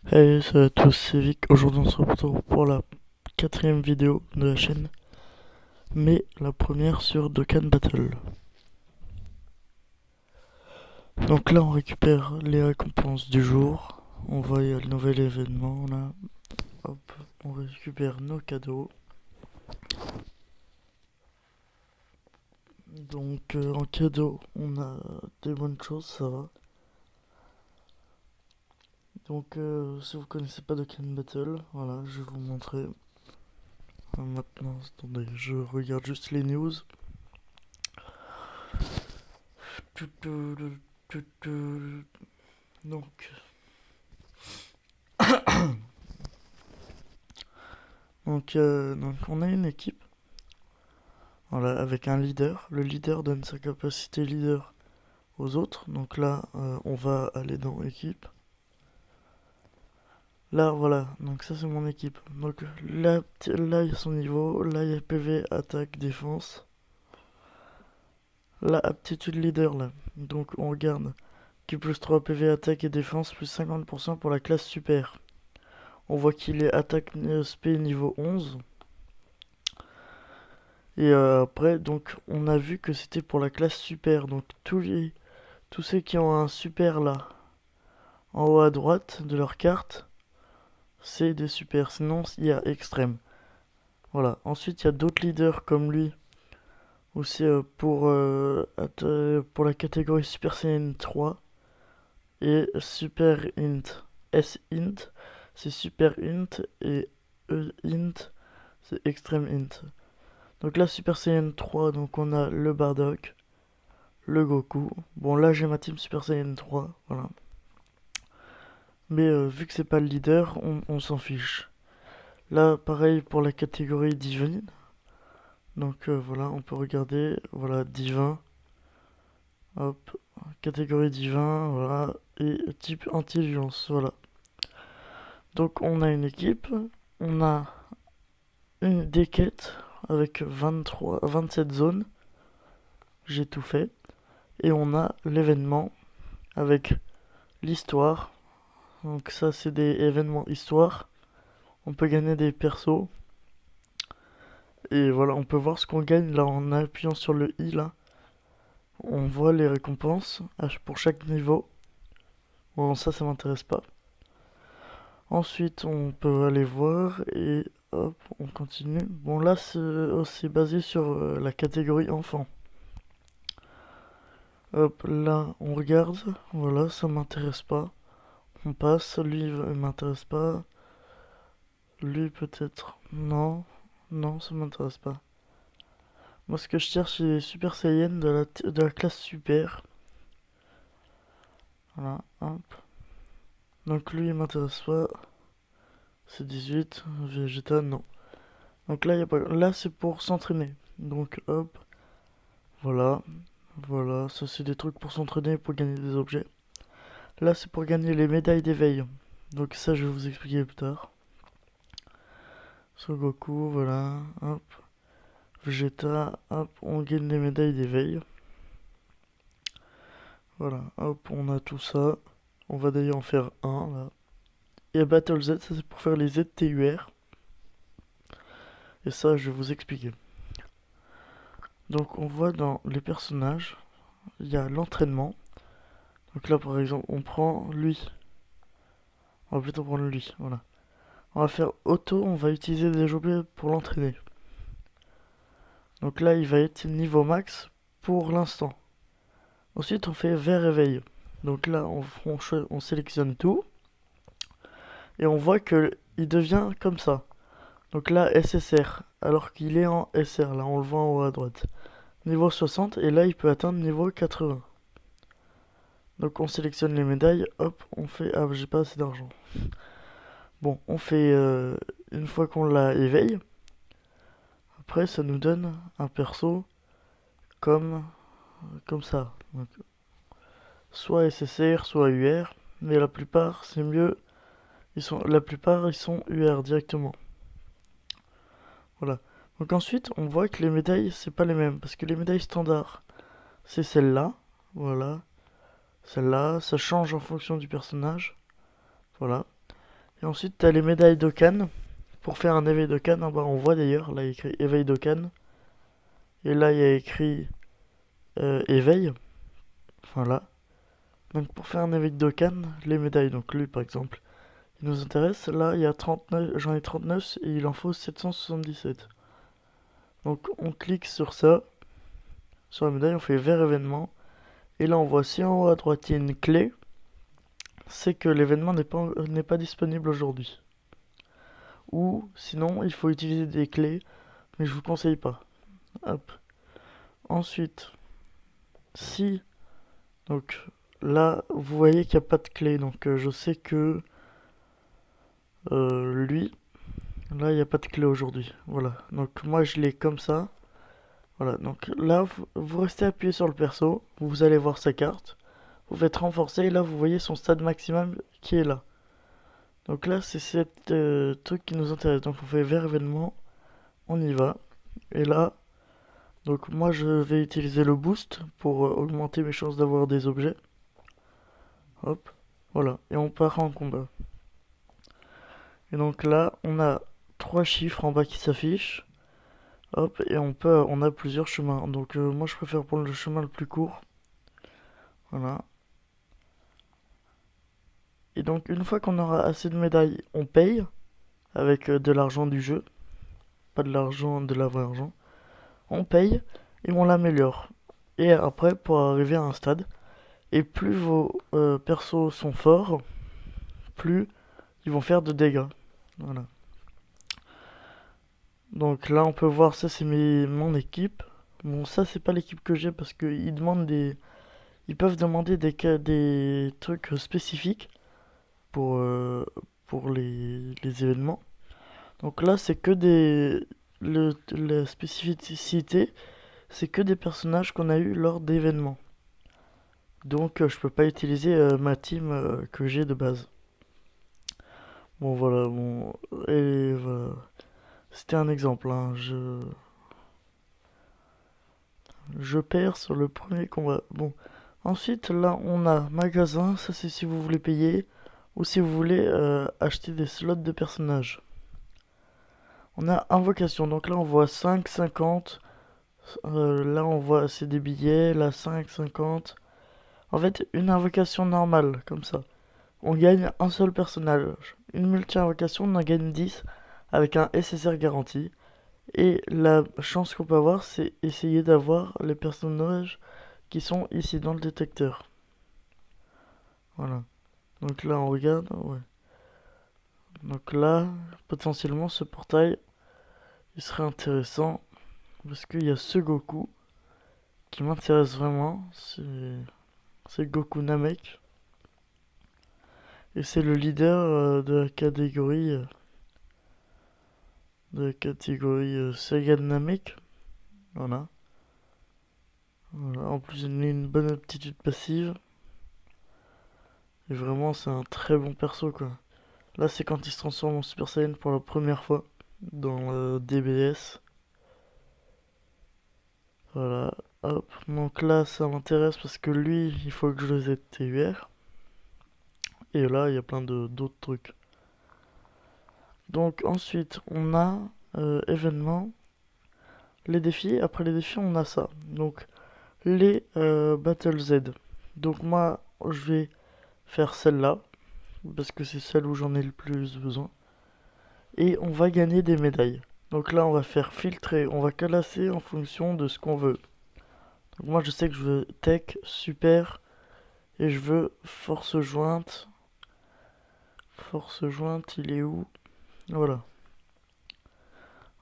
Hey, salut à tous, c'est Vic. Aujourd'hui, on se retrouve pour la quatrième vidéo de la chaîne, mais la première sur Dokkan Battle. Donc là, on récupère les récompenses du jour. On voit, il y a le nouvel événement là. Hop, on récupère nos cadeaux. Donc en cadeau, on a des bonnes choses, ça va. Donc si vous connaissez pas Dokkan Battle, voilà, je vais vous montrer. Maintenant, attendez, je regarde juste les news. Donc, donc on a une équipe, voilà, avec un leader. Le leader donne sa capacité leader aux autres. Donc là, on va aller dans équipe. Là, voilà, donc ça c'est mon équipe. Donc là, là il y a son niveau, là il y a PV, attaque, défense. Là, aptitude leader, là. Donc on regarde. Qui plus 3 PV, attaque et défense, plus 50% pour la classe super. On voit qu'il est attaque SP niveau 11. Et après, donc on a vu que c'était pour la classe super. Donc tous ceux qui ont un super là, en haut à droite de leur carte, c'est des super. Sinon, il y a extrême. Voilà. Ensuite, il y a d'autres leaders comme lui, où c'est pour la catégorie Super Saiyan 3 et Super Int. S Int, c'est Super Int et E Int, c'est Extreme Int. Donc là, Super Saiyan 3, donc on a le Bardock, le Goku. Bon, là, j'ai ma team Super Saiyan 3, voilà. Mais vu que c'est pas le leader, on s'en fiche. Là, pareil pour la catégorie divine. Donc voilà, on peut regarder. Voilà, divin. Hop, catégorie divin, voilà. Et type intelligence, voilà. Donc on a une équipe. On a des quêtes avec 27 zones. J'ai tout fait. Et on a l'événement avec l'histoire. Donc ça, c'est des événements histoire. On peut gagner des persos. Et voilà, on peut voir ce qu'on gagne là en appuyant sur le i là. On voit les récompenses pour chaque niveau. Bon, ça m'intéresse pas. Ensuite, on peut aller voir et hop, on continue. Bon, là, c'est aussi basé sur la catégorie enfant. Hop, là, on regarde. Voilà, ça m'intéresse pas. On passe. Lui, il m'intéresse pas. Lui, peut-être. Non, non, ça m'intéresse pas. Moi, ce que je cherche, c'est Super Saiyan de la classe super. Voilà, hop. Donc lui, il m'intéresse pas. C'est 18. Vegeta, non. Donc là, y a pas... là c'est pour s'entraîner. Donc hop, voilà. Voilà, ça c'est des trucs pour s'entraîner, pour gagner des objets. Là, c'est pour gagner les médailles d'éveil. Donc ça, je vais vous expliquer plus tard. Sur Goku, voilà, hop. Vegeta, hop, on gagne les médailles d'éveil. Voilà, hop, on a tout ça. On va d'ailleurs en faire un, là. Et Battle Z, ça c'est pour faire les ZTUR. Et ça, je vais vous expliquer. Donc on voit dans les personnages, il y a l'entraînement. Donc là par exemple, on prend lui. On va plutôt prendre lui, voilà. On va faire auto, on va utiliser des objets pour l'entraîner. Donc là il va être niveau max pour l'instant. Ensuite on fait vert éveil. Donc là on sélectionne tout. Et on voit que il devient comme ça. Donc là SSR, alors qu'il est en SR, là on le voit en haut à droite. Niveau 60 et là il peut atteindre niveau 80. Donc on sélectionne les médailles, hop, on fait... Ah, j'ai pas assez d'argent. Bon, on fait... une fois qu'on l'a éveille, après ça nous donne un perso comme, comme ça. Donc, soit SSR, soit UR, mais la plupart c'est mieux. La plupart ils sont UR directement. Voilà. Donc ensuite on voit que les médailles c'est pas les mêmes, parce que les médailles standards c'est celle-là, voilà. Celle-là, ça change en fonction du personnage. Voilà. Et ensuite, tu as les médailles d'Okan. Pour faire un éveil d'Okan, en bas on voit d'ailleurs, là il y a écrit éveil d'Okan. Et là il y a écrit éveil. Voilà. Donc pour faire un éveil d'Okan, les médailles, donc lui par exemple, il nous intéresse. Là il y a 39, j'en ai 39 et il en faut 777. Donc on clique sur ça, sur la médaille, on fait vers événement. Et là on voit si en haut à droite il y a une clé, c'est que l'événement n'est pas disponible aujourd'hui. Ou sinon il faut utiliser des clés, mais je vous conseille pas. Hop. Ensuite, si donc là vous voyez qu'il n'y a pas de clé, donc je sais que lui, là il n'y a pas de clé aujourd'hui. Voilà. Donc moi je l'ai comme ça. Voilà. Donc là vous restez appuyé sur le perso, vous allez voir sa carte. Vous faites renforcer et là vous voyez son stade maximum qui est là. Donc là c'est cette truc qui nous intéresse. Donc on fait vers événement, on y va. Et là, donc moi je vais utiliser le boost pour augmenter mes chances d'avoir des objets. Hop, voilà. Et on part en combat. Et donc là on a 3 chiffres en bas qui s'affichent. Hop, et on a plusieurs chemins. Donc moi je préfère prendre le chemin le plus court. Voilà. Et donc une fois qu'on aura assez de médailles, on paye avec de l'argent du jeu. Pas de l'argent, de la vraie argent. On paye et on l'améliore. Et après, pour arriver à un stade, et plus vos persos sont forts, plus ils vont faire de dégâts. Voilà. Donc là, on peut voir, ça c'est mon équipe. Bon, ça c'est pas l'équipe que j'ai parce qu'ils demandent ils peuvent demander des trucs spécifiques pour, pour les événements. Donc là, c'est que la spécificité, c'est que des personnages qu'on a eu lors d'événements. Donc je peux pas utiliser ma team que j'ai de base. Bon voilà, bon. Et voilà. C'était un exemple, hein. Je perds sur le premier combat. Bon. Ensuite, là, on a magasin. Ça, c'est si vous voulez payer. Ou si vous voulez acheter des slots de personnages. On a invocation. Donc là, on voit 5, 50. Là, on voit c'est des billets. Là, 5, 50. En fait, une invocation normale, comme ça. On gagne un seul personnage. Une multi-invocation, on en gagne 10 avec un SSR garanti. Et la chance qu'on peut avoir, c'est essayer d'avoir les personnages qui sont ici dans le détecteur. Voilà. Donc là, on regarde. Ouais. Donc là, potentiellement, ce portail, il serait intéressant. Parce qu'il y a ce Goku qui m'intéresse vraiment. C'est Goku Namek. Et c'est le leader de la catégorie. Sega Namek. Voilà. Voilà. En plus, il a une bonne aptitude passive. Et vraiment, c'est un très bon perso, quoi. Là, c'est quand il se transforme en Super Saiyan pour la première fois dans DBS. Voilà. Hop. Donc là, ça m'intéresse parce que lui, il faut que je le ZTUR. Et là, il y a plein d'autres trucs. Donc ensuite, on a événements, les défis. Après les défis, on a ça. Donc les Battle Z. Donc moi, je vais faire celle-là parce que c'est celle où j'en ai le plus besoin. Et on va gagner des médailles. Donc là, on va faire filtrer, on va classer en fonction de ce qu'on veut. Donc moi, je sais que je veux tech, super, et je veux force jointe. Force jointe, il est où? Voilà.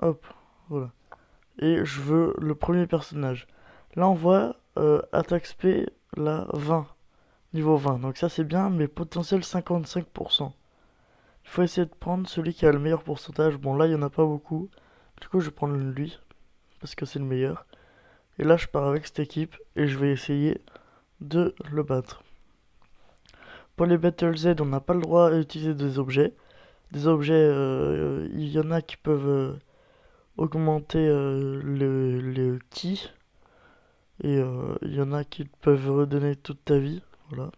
Hop, voilà. Et je veux le premier personnage. Là, on voit attaque SP, là, 20. Niveau 20. Donc ça, c'est bien, mais potentiel 55%. Il faut essayer de prendre celui qui a le meilleur pourcentage. Bon, là, il n'y en a pas beaucoup. Du coup, je vais prendre lui, parce que c'est le meilleur. Et là, je pars avec cette équipe, et je vais essayer de le battre. Pour les Battle Z, on n'a pas le droit d'utiliser des objets. Des objets, il y en a qui peuvent augmenter le ki. Et il y en a qui peuvent redonner toute ta vie. Voilà.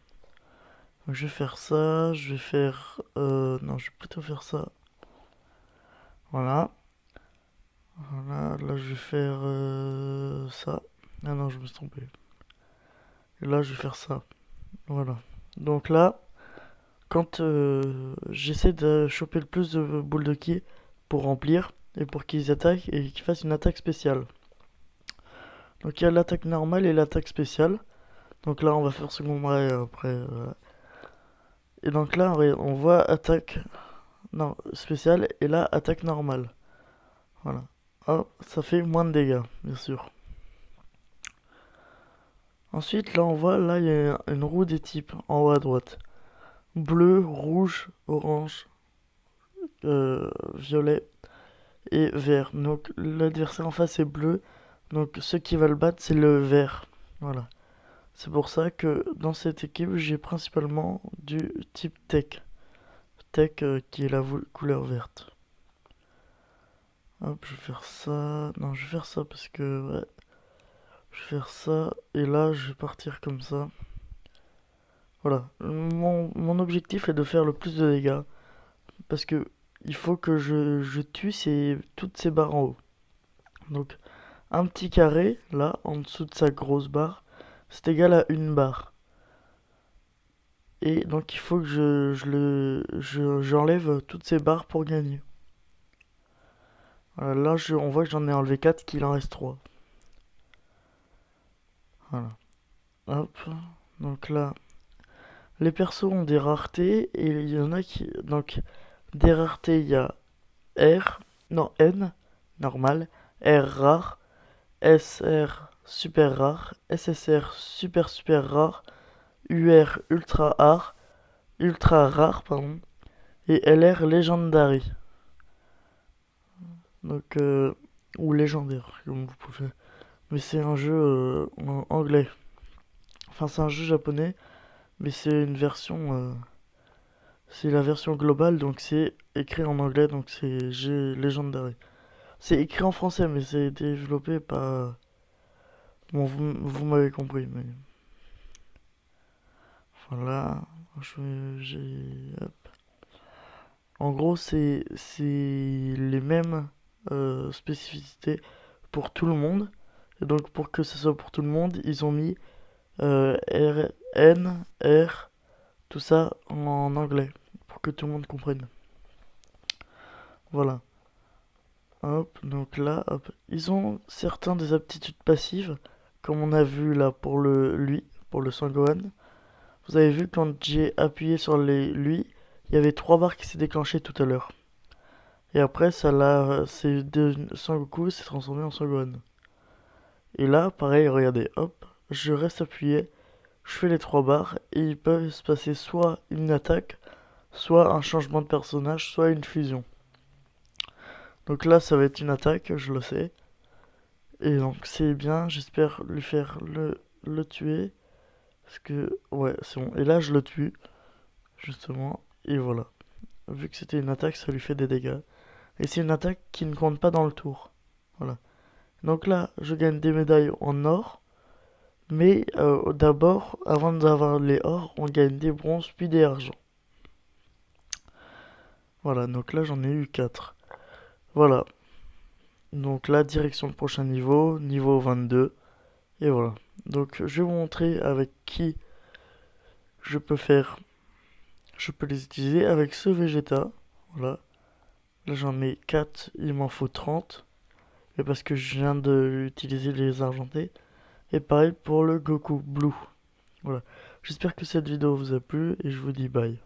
Donc, je vais faire ça, je vais faire... non, je vais plutôt faire ça. Voilà. Voilà, là je vais faire ça. Ah non, je me suis trompé. Et là, je vais faire ça. Voilà. Donc là, quand j'essaie de choper le plus de boules de ki pour remplir et pour qu'ils attaquent et qu'ils fassent une attaque spéciale. Donc il y a l'attaque normale et l'attaque spéciale. Donc là, on va faire second marais après. Et donc là, on voit attaque non, spéciale et là, attaque normale. Voilà. Hop, ça fait moins de dégâts, bien sûr. Ensuite, là, on voit, là, il y a une roue des types en haut à droite. Bleu, rouge, orange, violet et vert. Donc l'adversaire en face est bleu. Donc ceux qui va le battre, c'est le vert. Voilà. C'est pour ça que dans cette équipe, j'ai principalement du type tech. Tech qui est la couleur verte. Hop, je vais faire ça. Non, je vais faire ça parce que... Ouais. Je vais faire ça. Et là, je vais partir comme ça. Voilà. Mon objectif est de faire le plus de dégâts. Parce que il faut que je tue toutes ces barres en haut. Donc, un petit carré, là, en dessous de sa grosse barre, c'est égal à une barre. Et donc, il faut que j'enlève toutes ces barres pour gagner. Voilà, là, on voit que j'en ai enlevé 4, qu'il en reste 3. Voilà. Hop. Donc là, les persos ont des raretés, et il y en a qui... Donc, des raretés, il y a R, non, N, normal, R rare, SR super rare, SSR super super rare, UR ultra rare, pardon, et LR Legendary. Donc, ou légendaire, comme vous pouvez. Mais c'est un jeu en anglais. Enfin, c'est un jeu japonais, mais c'est une version. C'est la version globale, donc c'est écrit en anglais, donc c'est Legendary. C'est écrit en français, mais c'est développé par. Bon, vous m'avez compris, mais. Voilà. Hop. En gros, c'est les mêmes spécificités pour tout le monde. Et donc, pour que ce soit pour tout le monde, ils ont mis R, N, R, tout ça en anglais. Pour que tout le monde comprenne. Voilà. Hop, donc là, hop. Ils ont certains des aptitudes passives, comme on a vu là pour pour le Sangohan. Vous avez vu quand j'ai appuyé sur lui, il y avait 3 barres qui s'est déclenchées tout à l'heure. Et après, Sangoku s'est transformé en Sangohan. Et là, pareil, regardez, hop, je reste appuyé, je fais les 3 barres, et il peut se passer soit une attaque, soit un changement de personnage, soit une fusion. Donc là, ça va être une attaque, je le sais. Et donc c'est bien, j'espère lui faire le tuer. Parce que, ouais, c'est bon. Et là, je le tue, justement. Et voilà. Vu que c'était une attaque, ça lui fait des dégâts. Et c'est une attaque qui ne compte pas dans le tour. Voilà. Donc là, je gagne des médailles en or. Mais d'abord, avant d'avoir les or, on gagne des bronzes puis des argents. Voilà, donc là j'en ai eu 4. Voilà. Donc là, direction le prochain niveau, niveau 22. Et voilà. Donc je vais vous montrer avec qui je peux faire. Je peux les utiliser avec ce Vegeta. Voilà. Là j'en ai 4, il m'en faut 30. Et parce que je viens d'utiliser les argentés. Et pareil pour le Goku Blue. Voilà. J'espère que cette vidéo vous a plu et je vous dis bye.